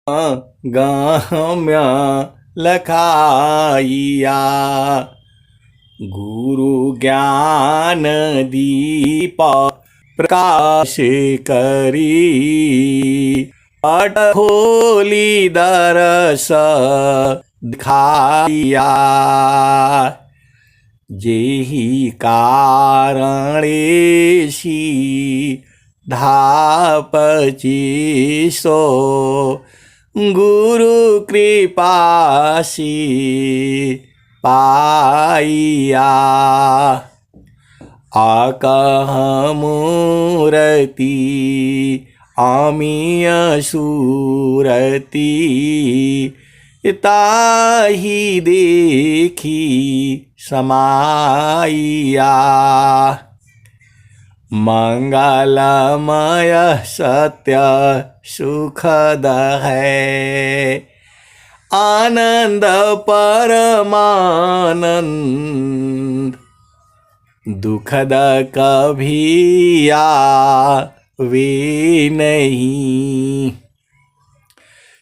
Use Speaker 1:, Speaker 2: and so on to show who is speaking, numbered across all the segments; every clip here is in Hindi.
Speaker 1: गम्य लखाइया। गुरु ज्ञान दीप प्रकाश करी, पट खोली दरस दिखाया। जेहि कारणेशी धापची सो, गुरु कृपासी पाइया। आकह मूरति आमिय सूरति, ताहि देखी समाइया। मंगलमय सत्य सुखद है, आनंद परमानंद दुखद कभी आवे नहीं।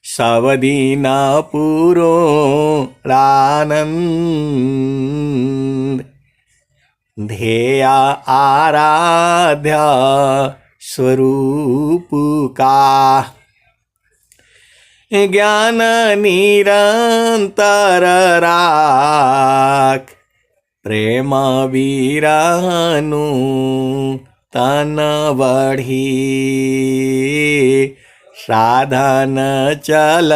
Speaker 1: सब दिन पूर्णानंद ध्येय आराध्य स्वरूप का। ज्ञान निरंतर राख, प्रेम विरहनु तन बढ़ी। साधन चल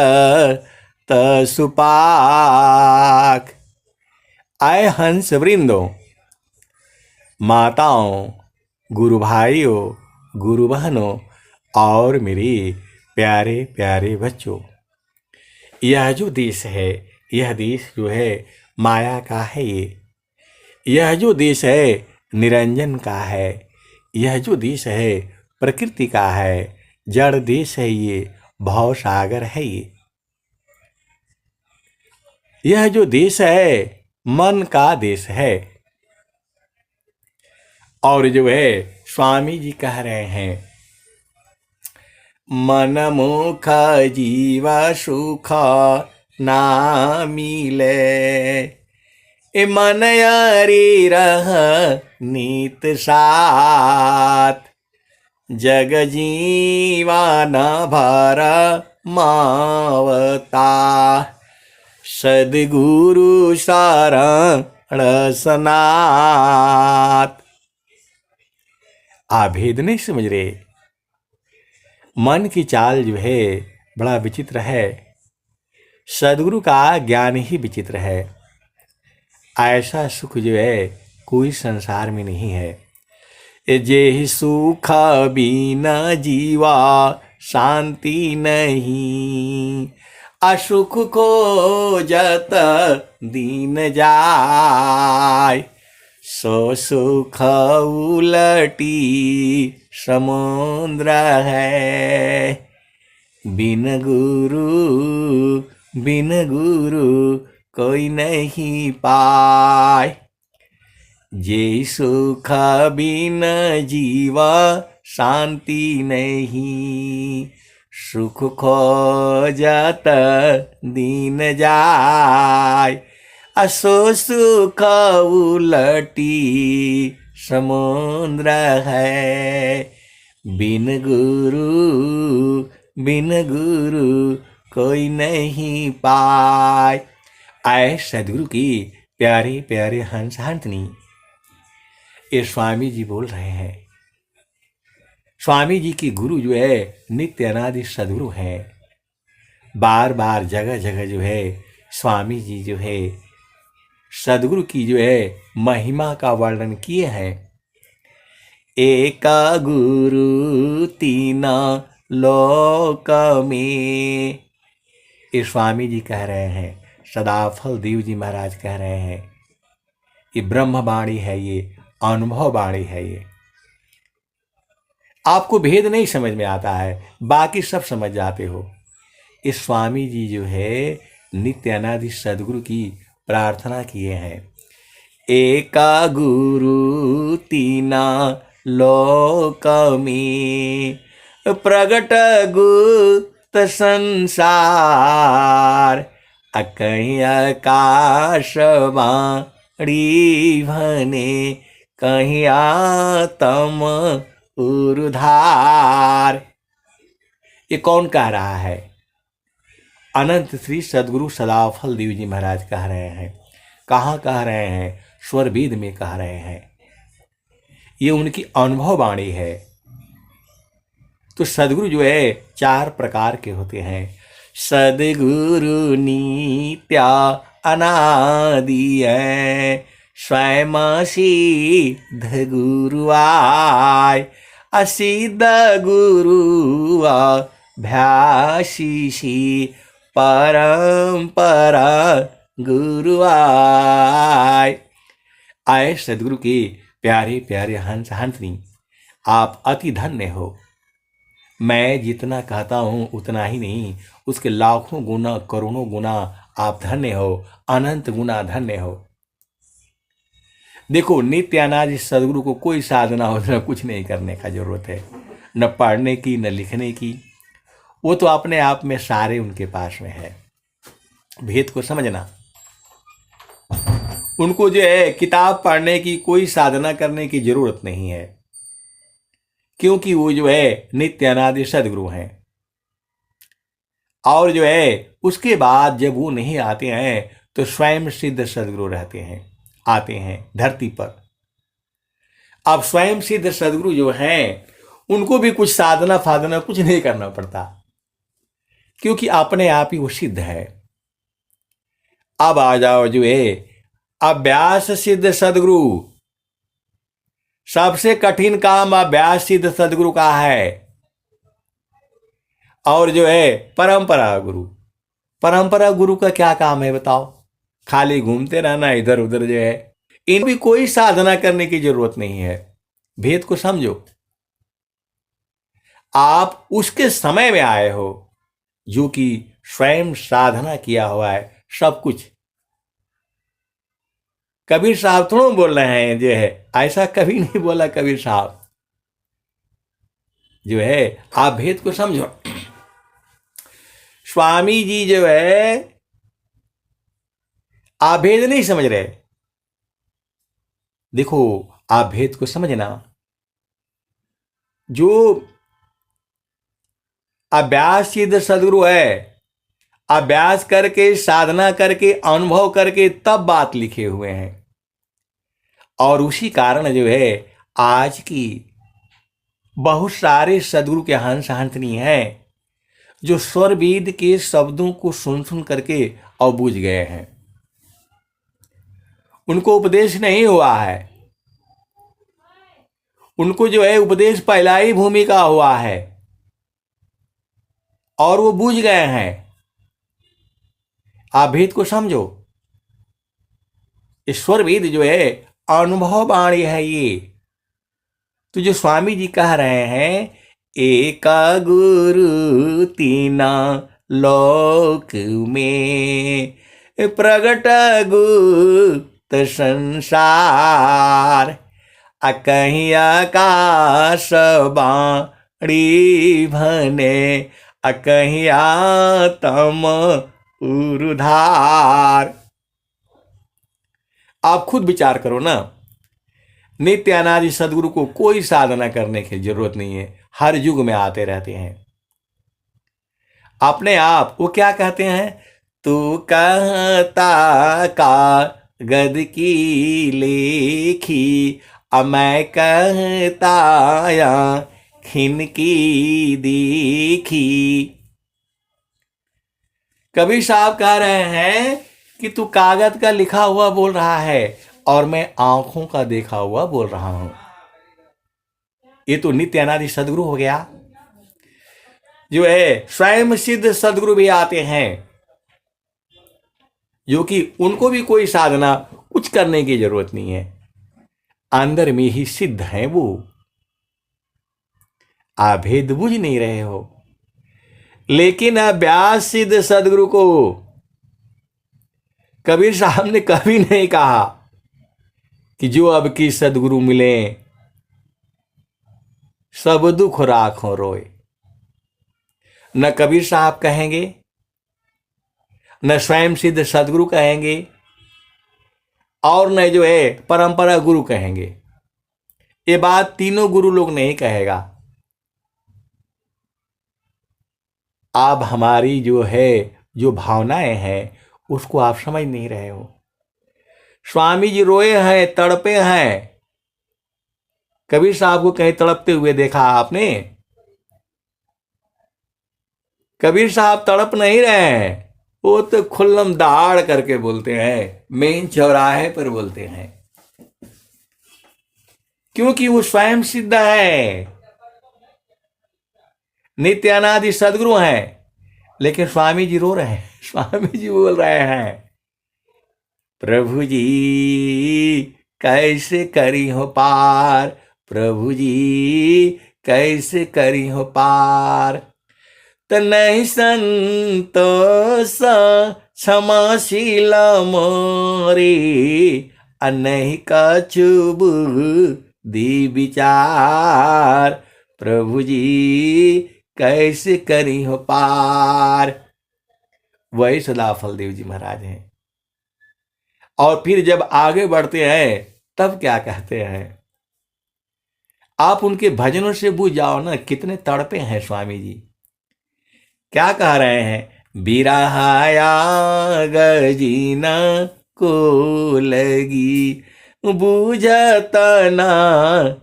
Speaker 1: सुपाक। आए हंस वृंदों, माताओं, गुरु भाइयों, गुरु बहनों और मेरे प्यारे प्यारे बच्चों, यह जो देश है, यह देश जो है माया का है। यह जो देश है निरंजन का है। यह जो देश है प्रकृति का है। जड़ देश है ये, भव सागर है ये। यह जो देश है मन का देश है। और जो है स्वामी जी कह रहे हैं, मन मुख जीवा सुख ना मिले, ए मन यारी रह नीत साथ। जग जीवा न भर मावता, सद्गुरु शरण सनाथ। आप भेद नहीं समझ रहे। मन की चाल जो है बड़ा विचित्र है। सद्गुरु का ज्ञान ही विचित्र है। ऐसा सुख जो है कोई संसार में नहीं है। जे सुख बिना जीवा शांति नहीं, असुख खोजत दीन जाय। सो सुख उलटी समुद्र है, बिन गुरु कोई नहीं पाए। जे सुख बिन जीवा शांति नहीं, सुख खोजत दीन जाय। असो सुख उलटी समुद्र है, बिन गुरु कोई नहीं पाए। आए सदगुरु की प्यारे प्यारे हंस हंसनी, ये स्वामी जी बोल रहे हैं। स्वामी जी की गुरु जो है नित्य अनादि सदगुरु हैं। बार बार जगह जगह जो है स्वामी जी जो है सदगुरु की जो है महिमा का वर्णन किए हैं। एक गुरु तीना लोक में, ये स्वामी जी कह रहे हैं। सदाफल देव जी महाराज कह रहे हैं। ये ब्रह्मवाणी है, ये अनुभव वाणी है। ये आपको भेद नहीं समझ में आता है, बाकी सब समझ जाते हो। इस स्वामी जी जो है नित्य अनादि सदगुरु की प्रार्थना किए हैं। एका गुरु तीना लोक में, प्रगट संसार, कहीं आकाश वाणी भने, कहीं आत्म उर्धार। ये कौन कह रहा है? अनंत श्री सदगुरु सदाफल देव जी महाराज कह रहे हैं। कहाँ कह रहे हैं? स्वर वेद में कह रहे हैं। ये उनकी अनुभव वाणी है। तो सदगुरु जो है 4 प्रकार के होते हैं। सदगुरु नित्या अनादि है, स्वयं सिद्ध गुरु आय, असिद्ध गुरु अभ्यासी, परंपरा गुरु आय। आए सदगुरु के प्यारे प्यारे हंस हंसनी, आप अति धन्य हो। मैं जितना कहता हूँ उतना ही नहीं, उसके लाखों गुना करोड़ों गुना आप धन्य हो, अनंत गुना धन्य हो। देखो, नित्यानाथ सदगुरु को कोई साधना होना कुछ नहीं करने का जरूरत है, न पढ़ने की न लिखने की। वो तो अपने आप में सारे उनके पास में है। भेद को समझना। उनको जो है किताब पढ़ने की, कोई साधना करने की जरूरत नहीं है, क्योंकि वो जो है नित्यानादि सदगुरु हैं। और जो है उसके बाद जब वो नहीं आते हैं तो स्वयं सिद्ध सदगुरु रहते हैं, आते हैं धरती पर। अब स्वयं सिद्ध सदगुरु जो हैं उनको भी कुछ साधना फाधना कुछ नहीं करना पड़ता, क्योंकि अपने आप ही वो सिद्ध है। अब आ जाओ जो है अभ्यास सिद्ध सदगुरु। सबसे कठिन काम अभ्यास सिद्ध सदगुरु का है। और जो है परंपरा गुरु। परंपरा गुरु का क्या काम है बताओ? खाली घूमते रहना इधर उधर जो है। इन भी कोई साधना करने की जरूरत नहीं है। भेद को समझो। आप उसके समय में आए हो जो कि स्वयं साधना किया हुआ है सब कुछ। कबीर साहब थोड़ा बोल रहे हैं जो है, ऐसा कभी नहीं बोला कबीर साहब। जो है आप भेद को समझो। स्वामी जी जो है आप भेद नहीं समझ रहे। देखो, आप भेद को समझना। जो अभ्यास सिद्ध सदगुरु है, अभ्यास करके साधना करके अनुभव करके तब बात लिखे हुए हैं। और उसी कारण जो है आज की बहुत सारे सदगुरु के हंस हंसनी हैं जो स्वर वेद के शब्दों को सुन सुन करके और बूझ गए हैं। उनको उपदेश नहीं हुआ है। उनको जो है उपदेश पहला ही भूमि का हुआ है और वो बूझ गए हैं। आप भेद को समझो। ईश्वर वेद जो है अनुभव वाणी है। ये तो जो स्वामी जी कह रहे हैं, एका गुरु तीना लोक में, प्रगट गुप्त संसार, कहीं आकाश वाणी भने, कहीं आत्म उर्धार। आप खुद विचार करो ना। नित्यानादि सदगुरु को कोई साधना करने की जरूरत नहीं है। हर युग में आते रहते हैं। अपने आप वो क्या कहते हैं? तू कहता का गद की लेखी, मैं कहता या खिन की देखी। कबीर साहब कह रहे हैं कि तू कागज का लिखा हुआ बोल रहा है और मैं आंखों का देखा हुआ बोल रहा हूं। ये तो नित्यानादि सदगुरु हो गया। जो है स्वयं सिद्ध सदगुरु भी आते हैं जो कि उनको भी कोई साधना कुछ करने की जरूरत नहीं है, अंदर में ही सिद्ध हैं वो। आप भेद बुझ नहीं रहे हो। लेकिन अभ्यास सिद्ध सदगुरु को कबीर साहब ने कभी नहीं कहा कि जो अब की सदगुरु मिले सब दुख राखों रोए। न कबीर साहब कहेंगे, न स्वयं सिद्ध सदगुरु कहेंगे, और न जो है परंपरा गुरु कहेंगे। ये बात तीनों गुरु लोग नहीं कहेगा। आप हमारी जो है जो भावनाएं हैं उसको आप समझ नहीं रहे हो। स्वामी जी रोए हैं, तड़पे हैं। कबीर साहब को कहीं तड़पते हुए देखा आपने? कबीर साहब तड़प नहीं रहे हैं, वो तो खुल्लम दहाड़ करके बोलते हैं, मेन चौराहे पर बोलते हैं, क्योंकि वो स्वयं सिद्ध है, नित्य अनादि सदगुरु हैं। लेकिन स्वामी जी रो रहे हैं, स्वामी जी बोल रहे हैं, प्रभु जी कैसे करी हो पार, प्रभु जी कैसे करी हो पार। त नहीं संतोष क्षमाशील मोरी, नहीं कछु बुद्धि विचार, प्रभु जी कैसे करी हो पार। वही सदाफल देव जी महाराज हैं। और फिर जब आगे बढ़ते हैं तब क्या कहते हैं? आप उनके भजनों से बुझ जाओ ना, कितने तड़पे हैं स्वामी जी। क्या कह रहे हैं? बिरहाया गजीना को लगी, बुझत ना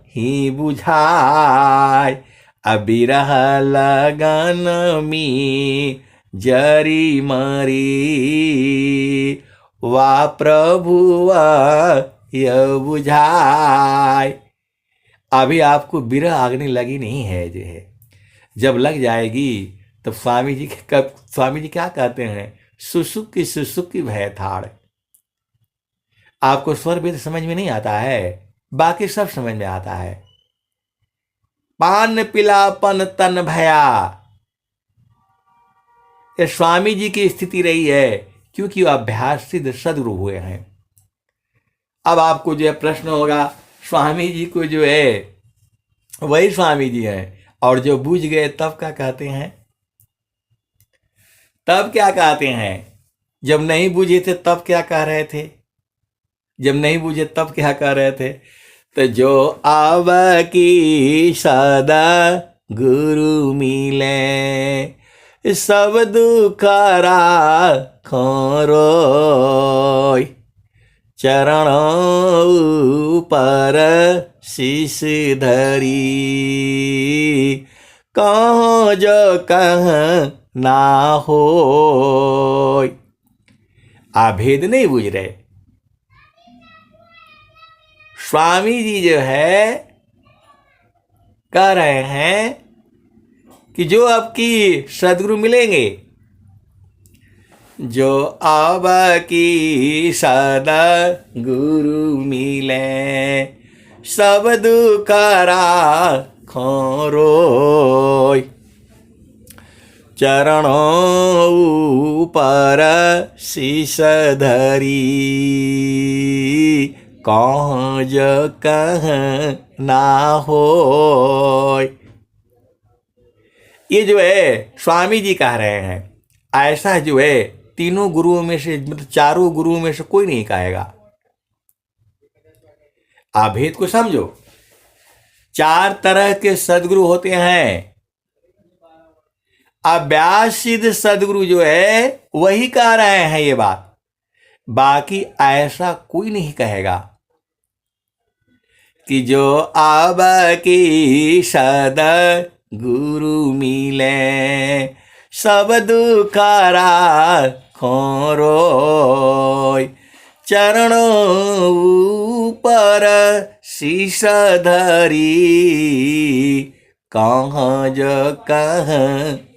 Speaker 1: ही बुझाय, अबिरह लगन में जरी मरी, वा प्रभुआ यह बुझाय। अभी आपको बिरह आगने लगी नहीं है, जो है जब लग जाएगी तब स्वामी जी क्या कहते हैं? सुसुकी भय थाड़। आपको स्वर वेद समझ में नहीं आता है, बाकी सब समझ में आता है। पान पिलापन तन भया, ये स्वामी जी की स्थिति रही है, क्योंकि वो अभ्यास सिद्ध सदगुरु हुए हैं। अब आपको जो है प्रश्न होगा, स्वामी जी को जो है वही स्वामी जी हैं, और जो बूझ गए तब क्या कहते हैं? तब क्या कहते हैं? जब नहीं बूझे थे तब क्या कह रहे थे? जब नहीं बूझे तब क्या कह रहे थे? तो जो आव की सदा गुरु मिले, सब दुखरा खोरोय, चरण पर शीश धरी, कहो जो कह ना हो। आप भेद नहीं बूझ रहे। स्वामी जी जो है कह रहे हैं कि जो आपकी सदगुरु मिलेंगे, जो अब की सदा गुरु मिले, सब दुखरा खोरोय, चरणों पर शीश धरी, कह जो कह ना हो। ये जो है स्वामी जी कह रहे हैं, ऐसा जो है तीनों गुरुओं में से, मतलब चारों गुरुओं में से कोई नहीं कहेगा। आप भेद को समझो। 4 तरह के सदगुरु होते हैं। अभ्यास सिद्ध सदगुरु जो है वही कह रहे हैं ये बात, बाकी ऐसा कोई नहीं कहेगा कि जो अब की सदा गुरु मिले, सब दुखरा खोरोय, चरणों पर शीश धरी, कह जो कह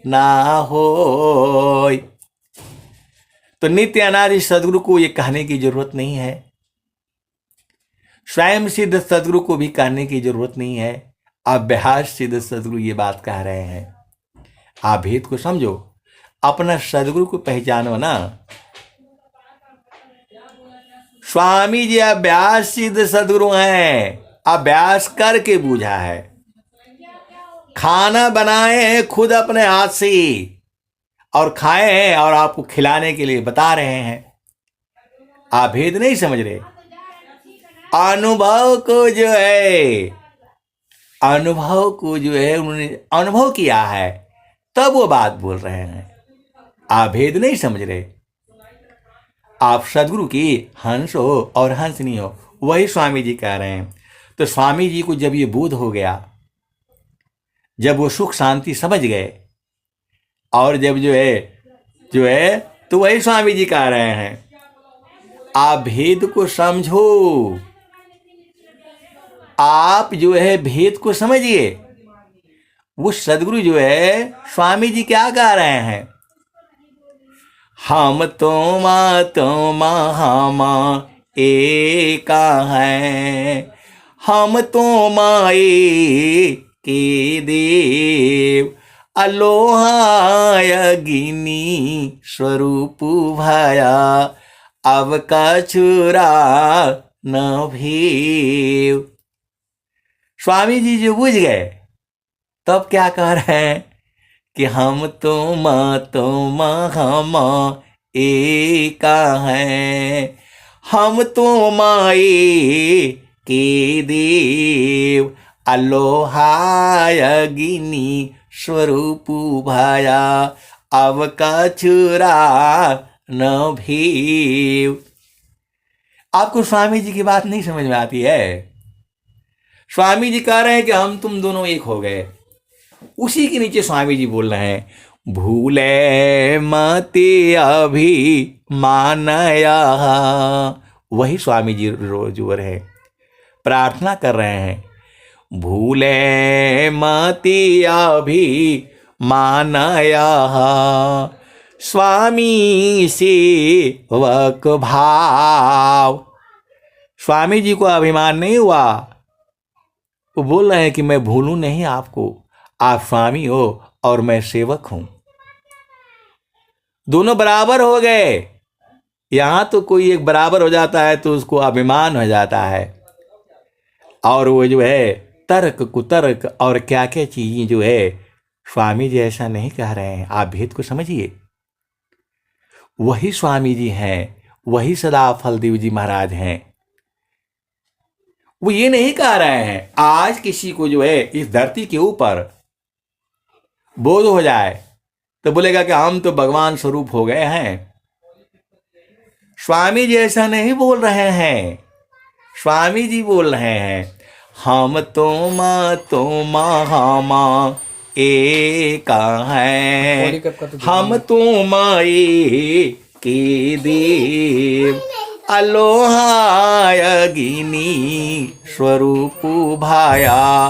Speaker 1: ना होय। तो नित्य अनादि सदगुरु को ये कहने की जरूरत नहीं है, स्वयं सिद्ध सदगुरु को भी कहने की जरूरत नहीं है। अभ्यास सिद्ध सदगुरु ये बात कह रहे हैं। आप भेद को समझो, अपना सदगुरु को पहचानो ना। स्वामी जी अभ्यास सिद्ध सदगुरु हैं, अभ्यास करके बूझा है। खाना बनाए खुद अपने हाथ से और खाए हैं और आपको खिलाने के लिए बता रहे हैं। आप भेद नहीं समझ रहे। अनुभव को जो है, अनुभव को जो है उन्होंने अनुभव किया है, तब वो बात बोल रहे हैं। आप भेद नहीं समझ रहे। आप सदगुरु की हंस हो और हंसनी हो, वही स्वामी जी कह रहे हैं। तो स्वामी जी को जब ये बोध हो गया, जब वो सुख शांति समझ गए, और जब जो है तो वही स्वामी जी कह रहे हैं, आप भेद को समझो। आप जो है भेद को समझिए। वो सदगुरु जो है स्वामी जी क्या कह रहे हैं, हम तुम हम एका है, हम तुम एक के देव, अलोहाय अग्नि स्वरूप भया, अब कछुरा न भेव। स्वामी जी जो बुझ गए, तब क्या कह रहे हैं कि हम तुम हम एका हैं, हम तुम एक के देव, अलोहाय अग्नि स्वरूप भया, अब कछुरा न भेव। आपको स्वामी जी की बात नहीं समझ में आती है। स्वामी जी कह रहे हैं कि हम तुम दोनों एक हो गए। उसी के नीचे स्वामी जी बोल रहे हैं, भूले मते अभी मानया। वही स्वामी जी रोज वो रहे प्रार्थना कर रहे हैं, भूले मते अभी मानया, स्वामी सेवक भाव। स्वामी जी को अभिमान नहीं हुआ। वो बोल रहे हैं कि मैं भूलूं नहीं आपको, आप स्वामी हो और मैं सेवक हूं। दोनों बराबर हो गए। यहां तो कोई एक बराबर हो जाता है तो उसको अभिमान हो जाता है, और वो जो है तर्क कुतर्क और क्या क्या चीजें जो है, स्वामी जी ऐसा नहीं कह रहे हैं। आप भेद को समझिए। वही स्वामी जी हैं, वही सदा फलदेव जी महाराज हैं। वो ये नहीं कह रहे हैं आज किसी को जो है इस धरती के ऊपर बोध हो जाए तो बोलेगा कि हम तो भगवान स्वरूप हो गए हैं। स्वामी जी ऐसा नहीं बोल रहे हैं। स्वामी जी बोल रहे हैं, हम तुम हम एक हैं, हम तुम एक के देव, अलोहाय अग्नि स्वरूप भाया,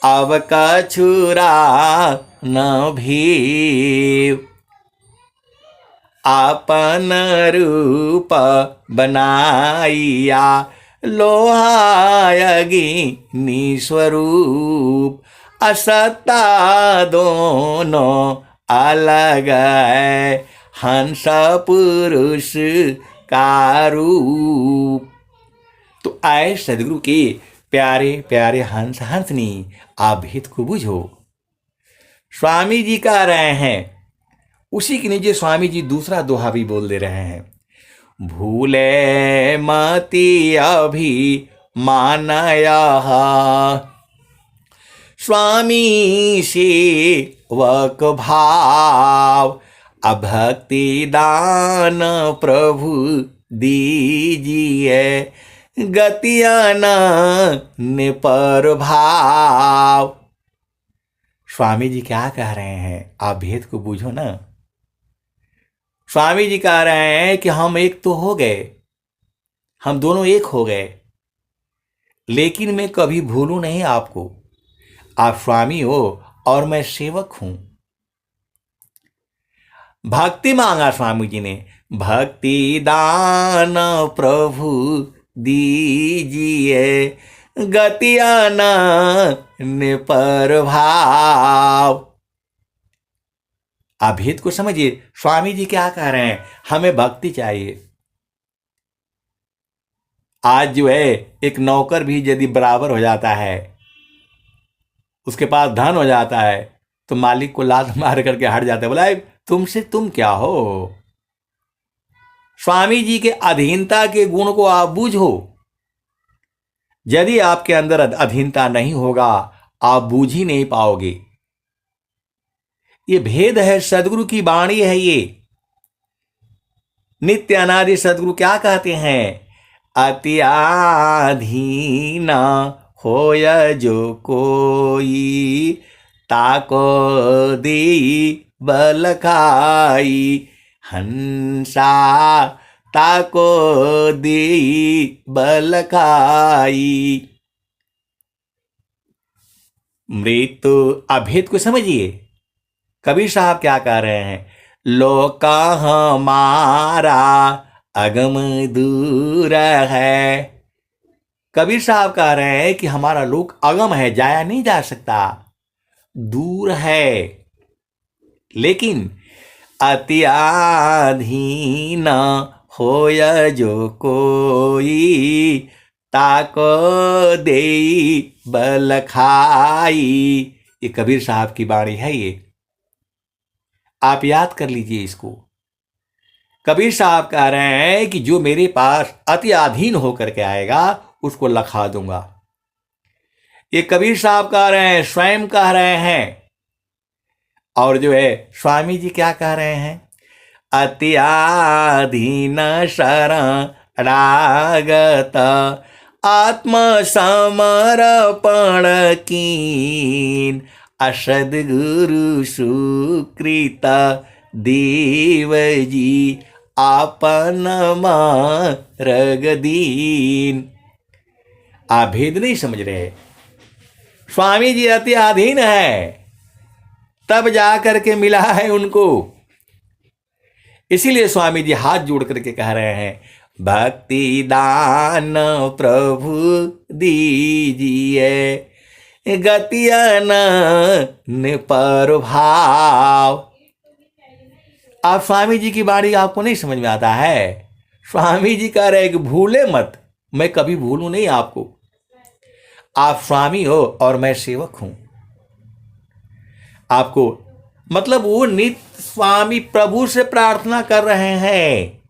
Speaker 1: अब कछुरा न भेव। आपन रूप बनाइया, लोहाय अग्नि स्वरूप, असत्ता दोनों अलग है, हंस पुरुष का रूप। तो आए सदगुरु के प्यारे प्यारे हंस हंसनी, आप भेद को बुझो। स्वामी जी कह रहे हैं, उसी के नीचे स्वामी जी दूसरा दोहा भी बोल दे रहे हैं, भूले मति अभी मानया, स्वामी सेवक भाव, अभक्ति दान प्रभु दीजिए, गतियाना निपर भाव। स्वामी जी क्या कह रहे हैं, आप भेद को बूझो ना। स्वामी जी कह रहे हैं कि हम एक तो हो गए, हम दोनों एक हो गए, लेकिन मैं कभी भूलूं नहीं आपको। आप स्वामी हो और मैं सेवक हूं। भक्ति मांगा स्वामी जी ने, भक्ति दान प्रभु दीजिए, गतियाना निपर भाव। आप भेद को समझिए। स्वामी जी क्या कह रहे हैं, हमें भक्ति चाहिए। आज जो है एक नौकर भी यदि बराबर हो जाता है उसके पास धन हो जाता है तो मालिक को लात मार करके हट जाता है, बोला "ए, तुमसे तुम क्या हो"। स्वामी जी के अधीनता के गुण को आप बूझो। यदि आपके अंदर अधीनता नहीं होगा, आप बूझ ही नहीं पाओगे। ये भेद है, सदगुरु की वाणी है ये। नित्य अनादि सदगुरु क्या कहते हैं? अति आधीन होय जो कोई, ताको दी बल खाई। हंसा ताको दी बल खाई। मृत्यु अभेद को समझिए। कबीर साहब क्या कह रहे हैं? लोका हमारा अगम दूर है। कबीर साहब कह रहे हैं कि हमारा लोक अगम है, जाया नहीं जा सकता, दूर है। लेकिन अति आधीन होय जो कोई, ताको देई बल खाई। ये कबीर साहब की वाणी है ये। आप याद कर लीजिए इसको। कबीर साहब कह रहे हैं कि जो मेरे पास अति अधीन होकर के आएगा उसको लखा दूंगा। ये कबीर साहब कह रहे हैं, स्वयं कह रहे हैं। और जो है स्वामी जी क्या कह रहे हैं? अति आधीन शरणागत, आत्म समर्पण कीन, असद गुरु सुकृत देव जी आपन मार्ग दीन। आप भेद नहीं समझ रहे। स्वामी जी अति अधीन है, तब जा करके मिला है उनको। इसीलिए स्वामी जी हाथ जोड़ करके कह रहे हैं, भक्ति दान प्रभु दीजिए, गतियन पर भाव। आप स्वामी जी की वाणी आपको नहीं समझ में आता है? स्वामी जी कह रहे हैं कि भूले मत, मैं कभी भूलूं नहीं आपको। आप स्वामी हो और मैं सेवक हूं। आपको मतलब वो नित्य स्वामी प्रभु से प्रार्थना कर रहे हैं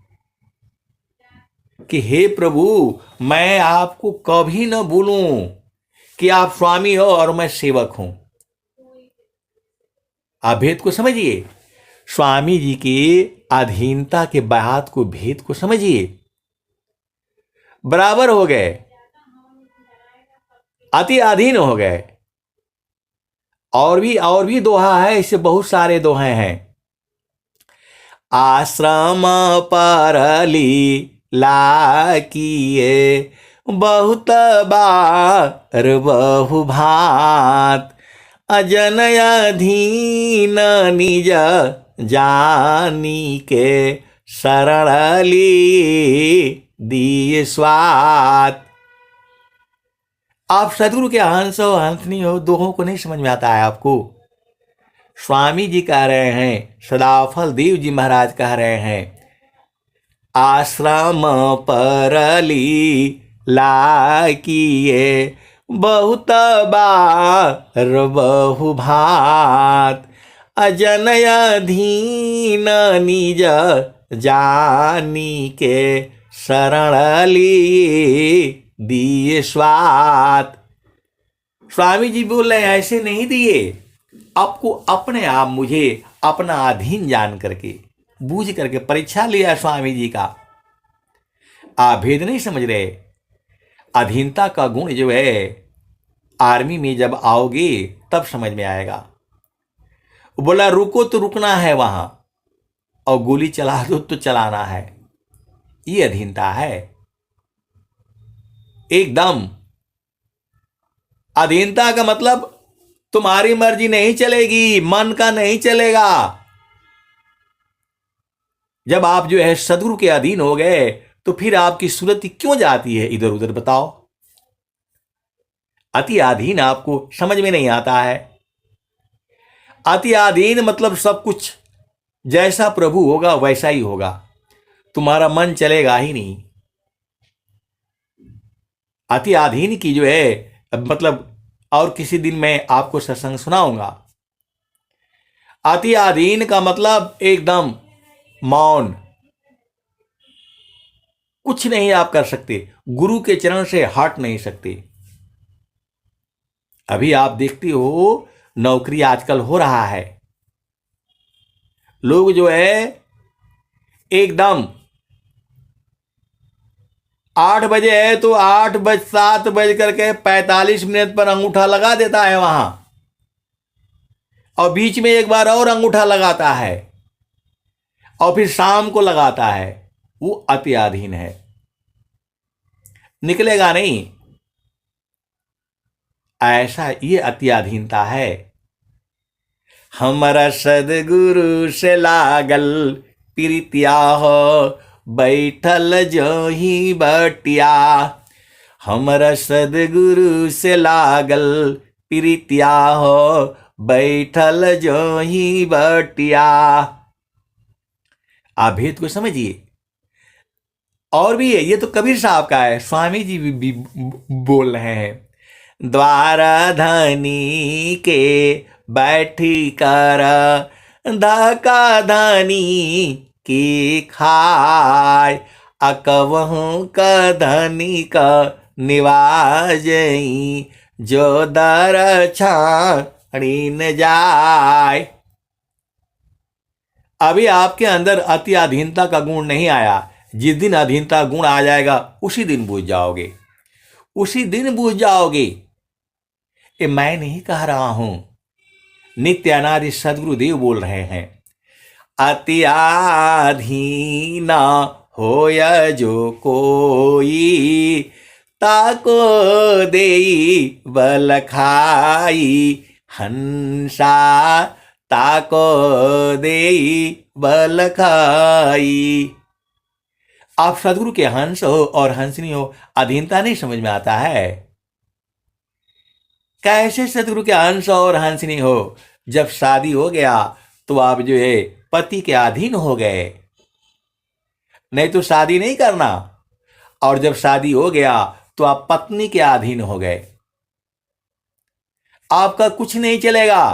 Speaker 1: कि हे प्रभु, मैं आपको कभी न भूलूं कि आप स्वामी हो और मैं सेवक हूं। आप भेद को समझिए। स्वामी जी की अधीनता के बात को, भेद को समझिए। बराबर हो गए, अति अधीन हो गए। और भी दोहा है, इससे बहुत सारे दोहे हैं। आश्रम पर लीला किए, बहुत बार बहु भांत, अजन अधीन निज जानी के, शरण ली दिए स्वात। आप सदगुरु के हंस हो हंसनी हो, दोहों को नहीं समझ में आता है आपको? स्वामी जी कह रहे हैं, सदाफल देव जी महाराज कह रहे हैं, आश्रम पर लीला किए, बहुत बार बहु भांत, अजन अधीन निज जानी के, शरण ली दिए स्वात। स्वामी जी बोल रहे हैं, ऐसे नहीं दिए, आपको अपने आप मुझे अपना अधीन जान करके, बूझ करके परीक्षा लिया स्वामी जी का। आप भेद नहीं समझ रहे। अधीनता का गुण जो है, आर्मी में जब आओगे तब समझ में आएगा। बोला रुको तो रुकना है वहां, और गोली चला दो तो चलाना है। ये अधीनता है। एकदम अधीनता का मतलब तुम्हारी मर्जी नहीं चलेगी, मन का नहीं चलेगा। जब आप जो है सदगुरु के अधीन हो गए तो फिर आपकी सुरति क्यों जाती है इधर उधर, बताओ? अति अधीन आपको समझ में नहीं आता है। अति अधीन मतलब सब कुछ जैसा प्रभु होगा वैसा ही होगा, तुम्हारा मन चलेगा ही नहीं। अति अधीन की जो है मतलब और किसी दिन मैं आपको सत्संग सुनाऊंगा। अति अधीन का मतलब एकदम मौन, कुछ नहीं आप कर सकते, गुरु के चरण से हट नहीं सकते। अभी आप देखते हो नौकरी आजकल हो रहा है, लोग जो है एकदम 8 बजे है तो 7:45 पर अंगूठा लगा देता है वहां, और बीच में एक बार और अंगूठा लगाता है, और फिर शाम को लगाता है। वो अत्याधीन है, निकलेगा नहीं। ऐसा ये अत्याधीनता है। हमारा सदगुरु से लागल प्रीतिया हो, बैठल जो ही बटिया। हमारा सदगुरु से लागल प्रीतिया हो, बैठल जो ही बटिया। आप भेद को समझिए। और भी है, ये तो कबीर साहब का है, स्वामी जी भी बोल रहे हैं। द्वारा धनी के बैठी कर धका धनी की खाय, अकवहूँ का धनी का निवाजई, जो दर छाड़ी न जाय। अभी आपके अंदर अति अधीनता का गुण नहीं आया। जिस दिन अधीनता गुण आ जाएगा उसी दिन बूझ जाओगे, उसी दिन बूझ जाओगे। ये मैं नहीं कह रहा हूं, नित्य अनादि सदगुरुदेव बोल रहे हैं। अति आधीना होय जो कोई, ताको देई बल खाई। हंसा ताको देई बल खाई। आप सदगुरु के हंस हो और हंसनी हो, अधीनता नहीं समझ में आता है। कैसे सदगुरु के हंस और हंसनी हो? जब शादी हो गया तो आप जो है पति के अधीन हो गए, नहीं तो शादी नहीं करना। और जब शादी हो गया तो आप पत्नी के अधीन हो गए, आपका कुछ नहीं चलेगा,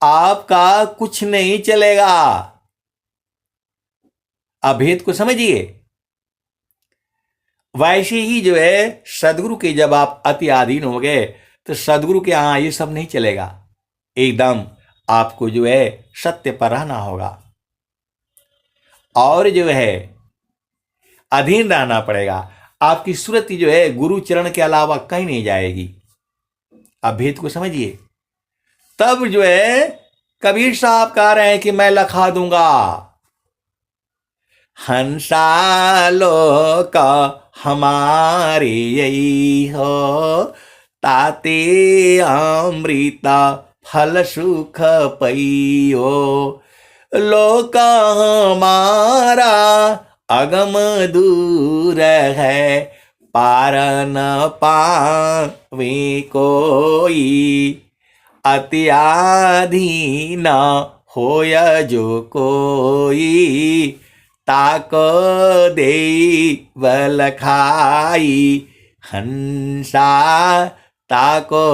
Speaker 1: आपका कुछ नहीं चलेगा। अभेद को समझिए। वैसे ही जो है सदगुरु के जब आप अति अधीन हो गए तो सदगुरु के यहां ये सब नहीं चलेगा। एकदम आपको जो है सत्य पर रहना होगा और जो है अधीन रहना पड़ेगा। आपकी सुरति जो है गुरु चरण के अलावा कहीं नहीं जाएगी। आप भेद को समझिए। तब जो है कबीर साहब कह रहे हैं कि मैं लखा दूंगा। हंसालो का हमारे यही हो, ताते अमृता फल सुख पइयो। लोक हमारा अगम दूर है, पार न पावे कोई। अति अधीन होय जो कोई, ताको देई बल खाई। हंसा ताको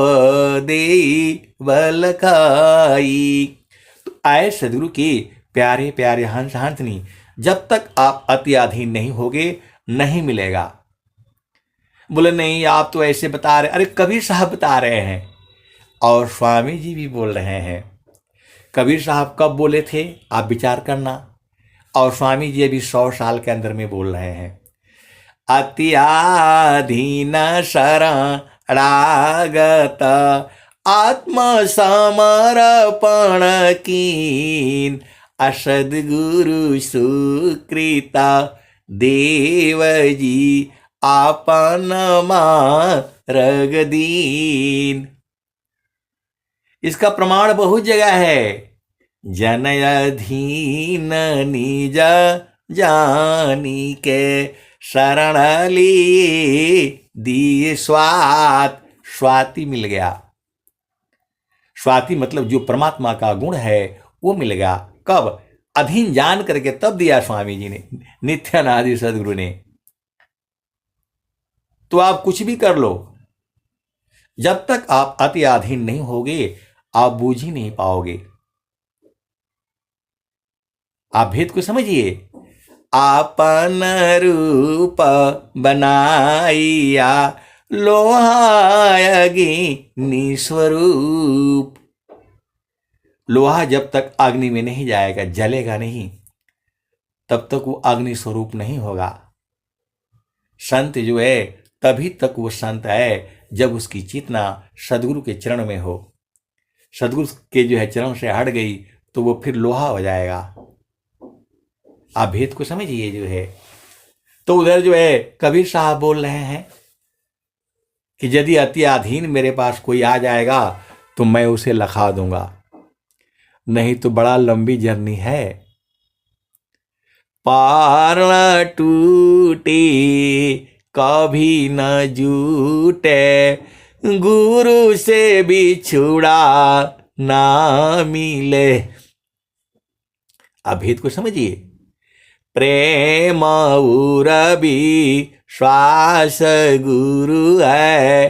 Speaker 1: देई बल खाई। तो आए सदगुरु के प्यारे प्यारे हंस हंसनी, जब तक आप अति अधीन नहीं होगे नहीं मिलेगा। बोले नहीं आप तो ऐसे बता रहे, अरे कबीर साहब बता रहे हैं और स्वामी जी भी बोल रहे हैं। कबीर साहब कब बोले थे आप विचार करना, और स्वामी जी अभी 100 साल के अंदर में बोल रहे हैं। अति अधीन शरणागत आत्म समर्पण कीन, असदगुरु सुकृता देव जी आपन मार्ग दीन। इसका प्रमाण बहुत जगह है। जन अधीन निज जानी के, शरण लिए दिए स्वात। स्वाति मिल गया। स्वाति मतलब जो परमात्मा का गुण है वो मिल गया। कब? अधीन जान करके तब दिया स्वामी जी ने, नित्यानंद सदगुरु ने। तो आप कुछ भी कर लो, जब तक आप अति अधीन नहीं होगे आप बूझ ही नहीं पाओगे। आप भेद को समझिए। आपन रूप बनाइया लोहा अग्नि स्वरूप। लोहा जब तक अग्नि में नहीं जाएगा, जलेगा नहीं, तब तक वो अग्नि स्वरूप नहीं होगा। संत जो है तभी तक वो संत है जब उसकी चेतना सदगुरु के चरण में हो। सदगुरु के जो है चरण से हट गई तो वो फिर लोहा हो जाएगा। आप भेद को समझिए जो है। तो उधर जो है कबीर साहब बोल रहे हैं कि यदि अति अधीन मेरे पास कोई आ जाएगा तो मैं उसे लखा दूंगा, नहीं तो बड़ा लंबी जर्नी है। पार न टूटे कभी न जूटे, गुरु से बिछुड़ा ना मिले। आप भेद को समझिए। प्रेम उरबी श्वास गुरु है,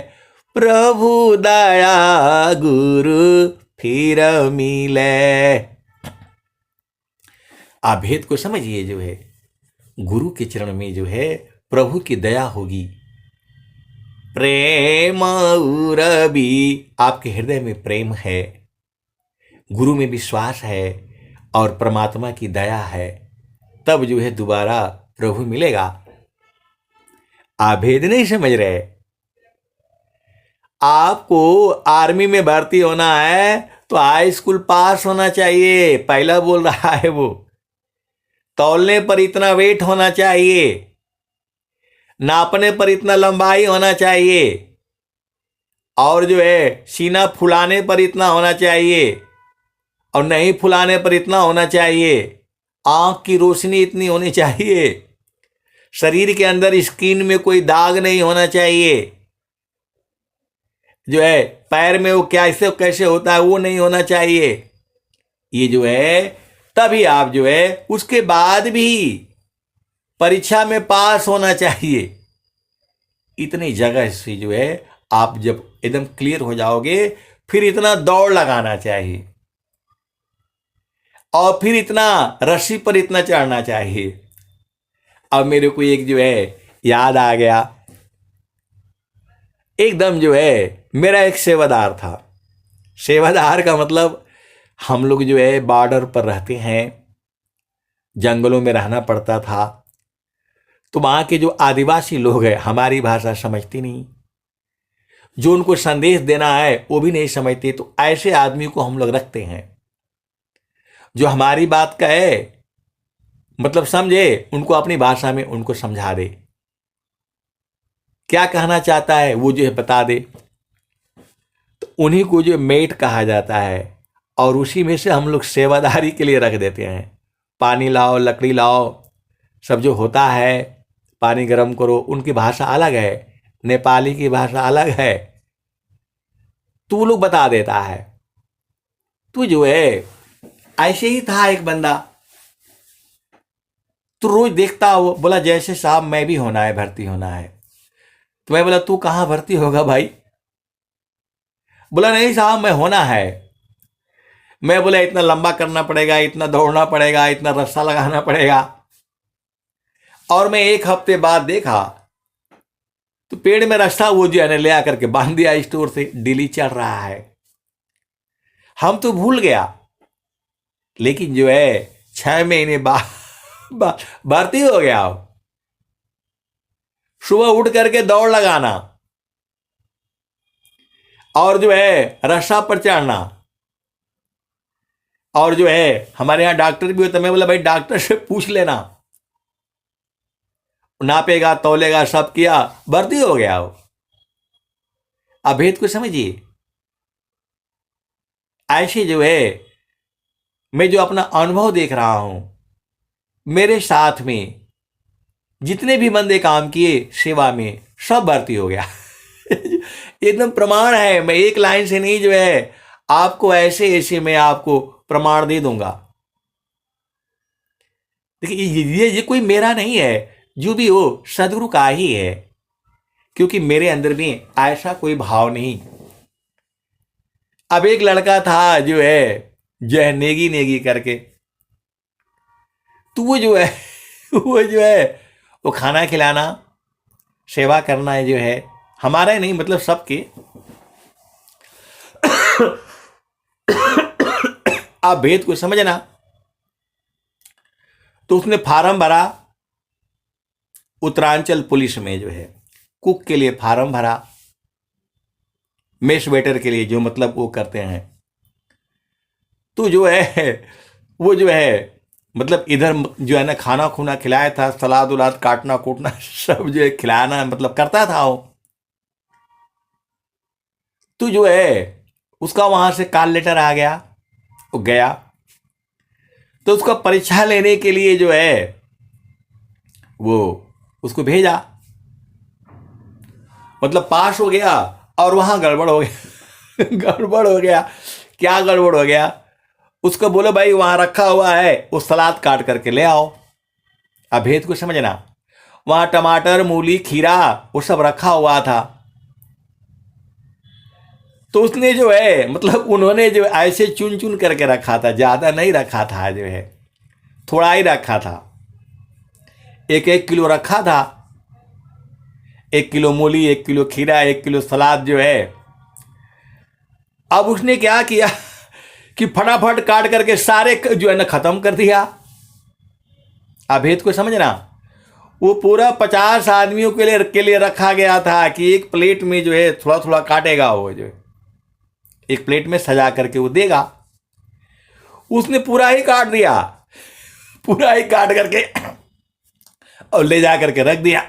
Speaker 1: प्रभु दया गुरु फिर मिले। आप भेद को समझिए जो है। गुरु के चरण में जो है प्रभु की दया होगी। प्रेम उरबी, आपके हृदय में प्रेम है, गुरु में विश्वास है और परमात्मा की दया है, तब जो है दोबारा प्रभु मिलेगा। आप भेद नहीं समझ रहे। आपको आर्मी में भर्ती होना है तो हाई स्कूल पास होना चाहिए, पहला बोल रहा है वो। तौलने पर इतना वेट होना चाहिए, नापने पर इतना लंबाई होना चाहिए, और जो है सीना फुलाने पर इतना होना चाहिए और नहीं फुलाने पर इतना होना चाहिए। आंख की रोशनी इतनी होनी चाहिए, शरीर के अंदर स्किन में कोई दाग नहीं होना चाहिए, जो है पैर में वो कैसे कैसे होता है वो नहीं होना चाहिए। ये जो है तभी आप जो है उसके बाद भी परीक्षा में पास होना चाहिए। इतनी जगह से जो है आप जब एकदम क्लियर हो जाओगे फिर इतना दौड़ लगाना चाहिए और फिर इतना रस्सी पर इतना चढ़ना चाहिए। अब मेरे को एक जो है याद आ गया, एकदम जो है मेरा एक सेवादार था। सेवादार का मतलब हम लोग जो है बॉर्डर पर रहते हैं, जंगलों में रहना पड़ता था, तो वहां के जो आदिवासी लोग हैं हमारी भाषा समझती नहीं, जो उनको संदेश देना है वो भी नहीं समझते। तो ऐसे आदमी को हम लोग रखते हैं जो हमारी बात कहे, मतलब समझे, उनको अपनी भाषा में उनको समझा दे, क्या कहना चाहता है वो जो है बता दे। तो उन्हीं को जो मेट कहा जाता है और उसी में से हम लोग सेवादारी के लिए रख देते हैं। पानी लाओ, लकड़ी लाओ, सब जो होता है, पानी गर्म करो। उनकी भाषा अलग है, नेपाली की भाषा अलग है, तो वो लोग बता देता है। तो जो है ऐसे ही था एक बंदा, तो रोज देखता वो, बोला जैसे साहब मैं भी होना है, भर्ती होना है। तो मैं बोला तू कहाँ भर्ती होगा भाई? बोला नहीं साहब मैं होना है। मैं बोला इतना लंबा करना पड़ेगा, इतना दौड़ना पड़ेगा, इतना रस्सा लगाना पड़ेगा। और मैं एक हफ्ते बाद देखा तो पेड़ में रस्सा वो जो है ले आकर के बांध दिया स्टोर से, डेली चढ़ रहा है। हम तो भूल गया, लेकिन जो है 6 महीने बाद भर्ती हो गया। सुबह उठ करके दौड़ लगाना और जो है रस्सा पर चढ़ना, और जो है हमारे यहाँ डॉक्टर भी होता। मैं बोला भाई डॉक्टर से पूछ लेना, नापेगा तौलेगा सब किया, भर्ती हो गया वो। अब भेद को समझिए। ऐसे जो है मैं जो अपना अनुभव देख रहा हूं, मेरे साथ में जितने भी बंदे काम किए सेवा में सब भर्ती हो गया। एकदम प्रमाण है, मैं एक लाइन से नहीं जो है आपको ऐसे ऐसे मैं आपको प्रमाण दे दूंगा। देखिए ये कोई मेरा नहीं है, जो भी हो सदगुरु का ही है, क्योंकि मेरे अंदर में ऐसा कोई भाव नहीं अब एक लड़का था जो है नेगी नेगी करके, तो वो जो है वो खाना खिलाना, सेवा करना है जो है, हमारा ही नहीं मतलब सबके। आप भेद को समझना। तो उसने फार्म भरा उत्तरांचल पुलिस में जो है, कुक के लिए फार्म भरा, मेस वेटर के लिए जो मतलब वो करते हैं। तो जो है वो जो है मतलब इधर जो है ना खाना खुना खिलाया था, सलाद उलाद काटना कूटना सब जो है खिलाना मतलब करता था वो। तो जो है उसका वहां से कॉल लेटर आ गया, वो गया। तो उसका परीक्षा लेने के लिए जो है वो उसको भेजा, मतलब पास हो गया और वहां गड़बड़ हो गया। गड़बड़ हो गया, क्या गड़बड़ हो गया? उसको बोलो भाई वहां रखा हुआ है वो सलाद काट करके ले आओ। अब भेद को समझना, वहां टमाटर मूली खीरा वो सब रखा हुआ था। तो उसने जो है मतलब उन्होंने जो ऐसे चुन चुन करके रखा था, ज्यादा नहीं रखा था, जो है थोड़ा ही रखा था। 1-1 किलो रखा था, 1 किलो मूली, 1 किलो खीरा, 1 किलो सलाद जो है। अब उसने क्या किया कि फटाफट काट करके सारे जो है ना खत्म कर दिया। अब भेद को समझना, वो पूरा 50 आदमियों के लिए रखा गया था कि एक प्लेट में जो है थोड़ा थोड़ा काटेगा, वो जो है एक प्लेट में सजा करके वो देगा। उसने पूरा ही काट दिया, पूरा ही काट करके और ले जा करके रख दिया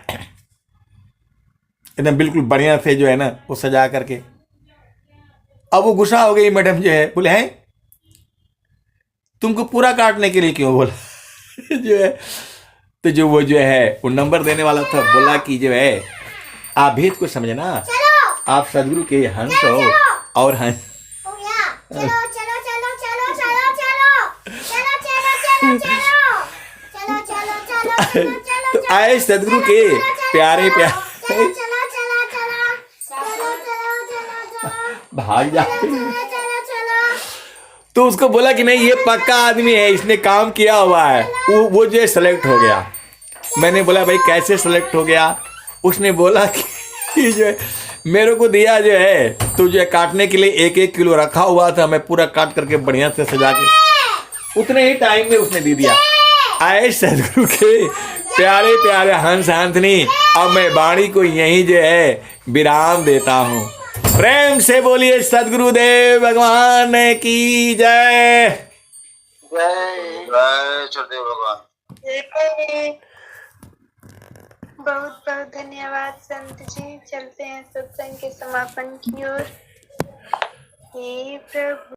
Speaker 1: एकदम बिल्कुल बढ़िया से जो है ना वो सजा करके। अब वो गुस्सा हो गई मैडम जो है, बोले हैं तुमको पूरा काटने के लिए क्यों बोला? जो है तो जो वो जो है वो नंबर देने वाला था, बोला कि जो है आप भेद को समझना, आप सदगुरु के हंस हो और हंस। तो आए सदगुरु के प्यारे प्यारे भाग जाते। तो उसको बोला कि नहीं ये पक्का आदमी है, इसने काम किया हुआ है। वो जो है सेलेक्ट हो गया। मैंने बोला भाई कैसे सेलेक्ट हो गया? उसने बोला कि जो है मेरे को दिया जो है तो जो है काटने के लिए 1-1 किलो रखा हुआ था, मैं पूरा काट करके बढ़िया से सजा के उतने ही टाइम में उसने दे दिया। आए सदगुरु के प्यारे प्यारे हंस हंसनी, अब मैं वाणी को यहीं जो है विराम देता हूँ। प्रेम से बोलिए सदगुरुदेव भगवान की जय।
Speaker 2: जय जय सदगुरु भगवान।
Speaker 3: बहुत बहुत धन्यवाद संत जी। चलते हैं सत्संग के समापन की ओर। हे प्रभु।